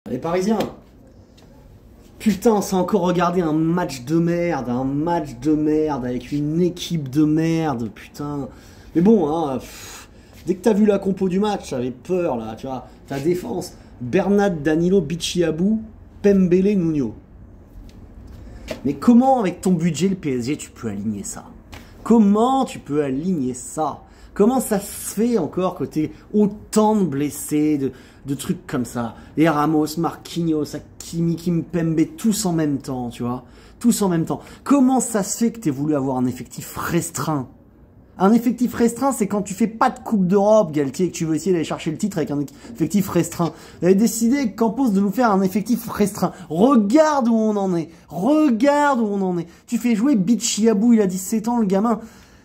Les Parisiens, putain, on s'est encore regardé un match de merde avec une équipe de merde, putain. Mais bon, hein, dès que t'as vu la compo du match, j'avais peur là, tu vois. Ta défense, Bernat, Danilo, Bichiabou, Pembele, Nuno. Mais comment avec ton budget le PSG tu peux aligner ça? Comment tu peux aligner ça? Comment ça se fait encore que t'aies autant de blessés, de trucs comme ça? Et Ramos, Marquinhos, Hakimi, Kimpembe, tous en même temps, tu vois? Tous en même temps. Comment ça se fait que t'aies voulu avoir un effectif restreint? Un effectif restreint, c'est quand tu fais pas de Coupe d'Europe, Galtier, et que tu veux essayer d'aller chercher le titre avec un effectif restreint. Vous avez décidé, Campos, de nous faire un effectif restreint. Regarde où on en est. Regarde où on en est. Tu fais jouer Bichiabou, il a 17 ans, le gamin.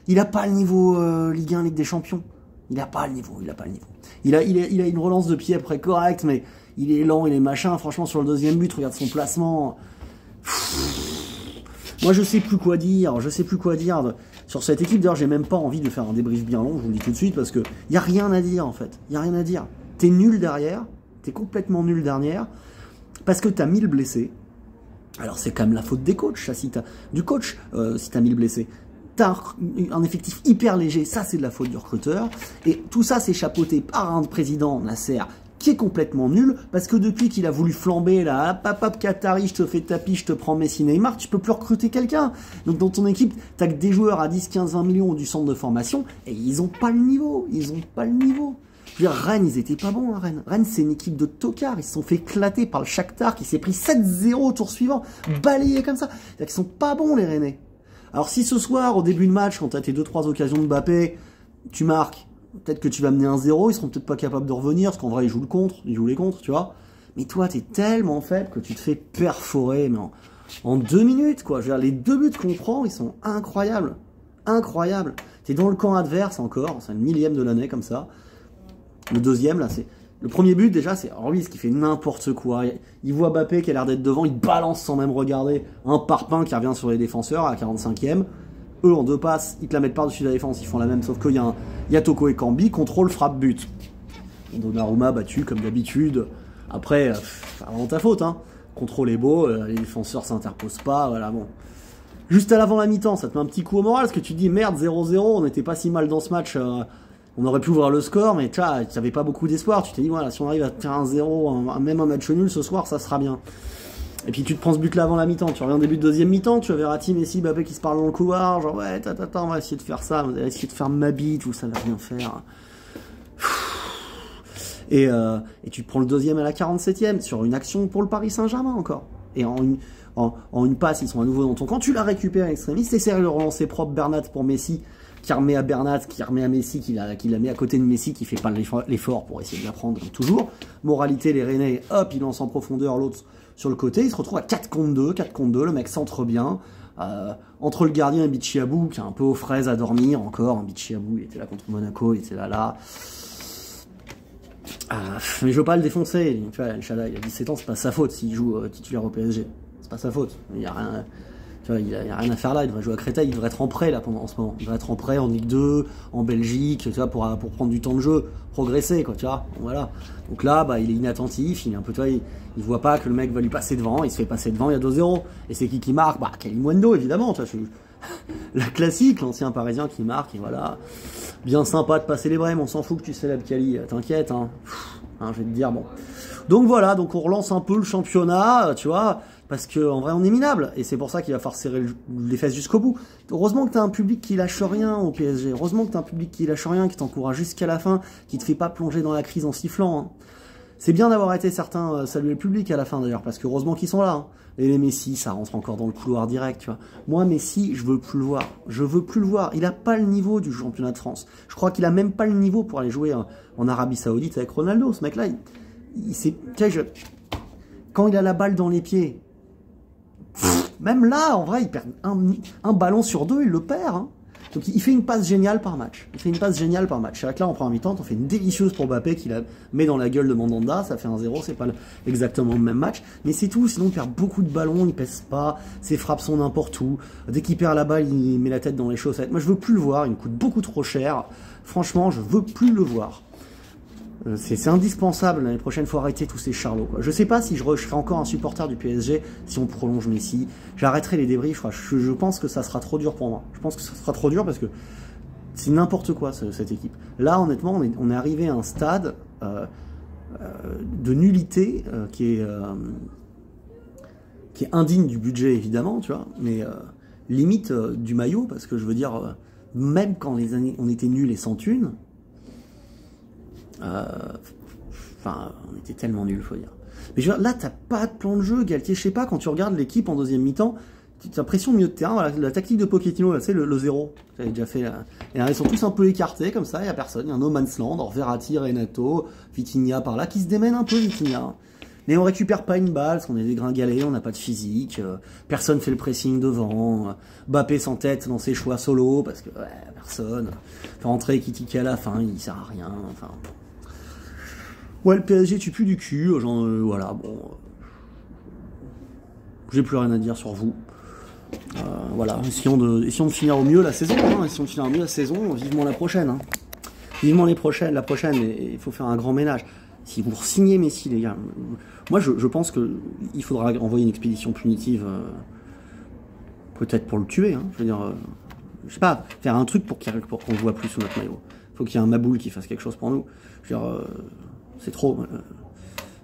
Il a pas le niveau Ligue 1, Ligue des Champions. Il a pas le niveau, il a pas le niveau. Il a une relance de pied après correcte, mais il est lent, il est machin. Franchement, sur le deuxième but, regarde son placement. Moi, je sais plus quoi dire. Sur cette équipe. D'ailleurs, j'ai même pas envie de faire un débrief bien long, je vous le dis tout de suite, parce que y a rien à dire, en fait. Y a rien à dire. T'es nul derrière. T'es complètement nul derrière. Parce que t'as 1000 blessés. Alors, c'est quand même la faute des coachs, ça, si t'as 1000 blessés. T'as un effectif hyper léger, ça c'est de la faute du recruteur. Et tout ça c'est chapeauté par un président, Nasser, qui est complètement nul, parce que depuis qu'il a voulu flamber là, hop, Qatari, je te fais tapis, je te prends Messi, Neymar, tu peux plus recruter quelqu'un. Donc dans ton équipe, t'as que des joueurs à 10, 15, 20 millions du centre de formation, et ils ont pas le niveau, Je veux dire, Rennes, ils étaient pas bons, hein, Rennes. Rennes, c'est une équipe de tocards. Ils se sont fait éclater par le Shakhtar qui s'est pris 7-0 au tour suivant, balayé comme ça. C'est-à-dire qu'ils sont pas bons, les Rennais. Alors si ce soir, au début de match, quand tu as tes 2-3 occasions de Mbappé, tu marques, peut-être que tu vas mener 1-0, ils seront peut-être pas capables de revenir, parce qu'en vrai, ils jouent les contres, tu vois. Mais toi, t'es tellement faible que tu te fais perforer, mais en 2 minutes, quoi. Je veux dire, les 2 buts qu'on prend, ils sont incroyables. Incroyables. T'es dans le camp adverse encore, c'est le 1000e de l'année, comme ça. Le deuxième, là, c'est... Le premier but, déjà, c'est Ruiz qui fait n'importe quoi. Il voit Mbappé qui a l'air d'être devant, il balance sans même regarder un parpaing qui revient sur les défenseurs à la 45e. Eux, en 2 passes, ils te la mettent par-dessus la défense, ils font la même, sauf qu'il y a Toko et Kambi, contrôle, frappe, but. Donnarumma battu, comme d'habitude. Après, c'est vraiment ta faute, hein. Contrôle est beau, les défenseurs s'interposent pas, voilà, bon. Juste à l'avant la mi-temps, ça te met un petit coup au moral, parce que tu te dis, merde, 0-0, on n'était pas si mal dans ce match... On aurait pu ouvrir le score, mais tu n'avais pas beaucoup d'espoir. Tu t'es dit, voilà, si on arrive à faire 1-0, même un match nul ce soir, ça sera bien. Et puis tu te prends ce but-là avant la mi-temps. Tu reviens au début de deuxième mi-temps, tu avais Rati, Messi, Mbappé qui se parlent dans le couloir. Genre, ouais, on va essayer de faire ça, on va essayer de faire ma bite, vous savez rien faire. Et tu te prends le deuxième à la 47e, sur une action pour le Paris Saint-Germain encore. Et en une passe, ils sont à nouveau dans ton camp. Tu la récupères extrémiste, t'essaies de relancer propre Bernat pour Messi, qui remet à Bernat, qui remet à Messi, qui la met à côté de Messi, qui fait pas l'effort pour essayer de la prendre comme toujours. Moralité, les Rennais, hop, il lance en profondeur, l'autre sur le côté, il se retrouve à 4 contre 2, le mec centre bien, entre le gardien et Bichiabou, qui est un peu aux fraises à dormir encore, Bichiabou, il était là contre Monaco, il était là. Mais je veux pas le défoncer, tu vois, Inch'Allah, il a 17 ans, c'est pas sa faute s'il joue titulaire au PSG, c'est pas sa faute, il y a rien... Tu vois, il n'y a rien à faire là, il devrait jouer à Créteil, il devrait être en prêt là en ce moment. Il devrait être en prêt en Ligue 2, en Belgique, tu vois, pour prendre du temps de jeu, progresser, quoi, tu vois. Voilà. Donc là, bah, il est inattentif, il est un peu, tu vois, il voit pas que le mec va lui passer devant, il se fait passer devant, il y a 2-0. Et c'est qui marque? Bah, Kalimundo, évidemment, tu vois, la classique, l'ancien parisien qui marque, et voilà. Bien sympa de passer les brèmes, on s'en fout que tu célèbres Kali, t'inquiète, hein. Je vais te dire, bon. Donc voilà, donc on relance un peu le championnat, tu vois. Parce qu'en vrai, on est minable. Et c'est pour ça qu'il va falloir serrer les fesses jusqu'au bout. Heureusement que tu as un public qui lâche rien au PSG. Heureusement que tu as un public qui lâche rien, qui t'encourage jusqu'à la fin, qui te fait pas plonger dans la crise en sifflant. Hein. C'est bien d'avoir été certains saluer le public à la fin d'ailleurs, parce que heureusement qu'ils sont là. Hein. Et les Messi, ça rentre encore dans le couloir direct, tu vois. Moi, Messi, je veux plus le voir. Je veux plus le voir. Il a pas le niveau du championnat de France. Je crois qu'il a même pas le niveau pour aller jouer en Arabie Saoudite avec Ronaldo. Ce mec-là, quand il a la balle dans les pieds, même là, en vrai, il perd un ballon sur 2, il le perd. Hein. Donc il fait une passe géniale par match. C'est vrai que là, en première mi-temps, on fait une délicieuse pour Mbappé qui la met dans la gueule de Mandanda. Ça fait 1-0, c'est pas exactement le même match. Mais c'est tout, sinon il perd beaucoup de ballons, il pèse pas, ses frappes sont n'importe où. Dès qu'il perd la balle, il met la tête dans les chaussettes. Moi, je veux plus le voir, il me coûte beaucoup trop cher. Franchement, je veux plus le voir. C'est indispensable. L'année prochaine, faut arrêter tous ces charlots, quoi. Je sais pas si je serai encore un supporter du PSG si on prolonge Messi. J'arrêterai les débriefs. Je pense que ça sera trop dur pour moi. Je pense que ça sera trop dur parce que c'est n'importe quoi cette équipe. Là, honnêtement, on est arrivé à un stade de nullité qui est indigne du budget, évidemment, tu vois, mais limite du maillot, parce que je veux dire, même quand les années on était nuls et sans thunes, enfin, on était tellement nuls, faut dire. Mais je veux dire, là, t'as pas de plan de jeu, Galtier. Je sais pas, quand tu regardes l'équipe en deuxième mi-temps, tu as l'impression milieu de terrain, voilà, la tactique de Pochettino, là, tu sais, le zéro, j'avais déjà fait là. Et là, ils sont tous un peu écartés, comme ça, il y a personne, il y a un no man's land, or Verratti, Renato, Vitinha par là, qui se démène un peu, Vitinha. Mais on récupère pas une balle, parce qu'on est dégringalé, on n'a pas de physique, personne fait le pressing devant, Mbappé s'entête dans ses choix solo, parce que, ouais, personne. Fait rentrer Kitiki à la fin, il sert à rien, enfin... Ouais, le PSG tue plus du cul, genre, voilà, bon... J'ai plus rien à dire sur vous. Voilà, essayons de finir au mieux la saison, hein, essayons de finir au mieux la saison, vivement la prochaine, hein. Vivement la prochaine, il faut faire un grand ménage. Si vous signez Messi, les gars, moi je pense qu'il faudra envoyer une expédition punitive, peut-être pour le tuer, hein, je veux dire, je sais pas, faire un truc pour qu'on le voit plus sous notre maillot. Il faut qu'il y ait un Maboul qui fasse quelque chose pour nous. Je veux dire, c'est trop,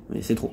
mais c'est trop.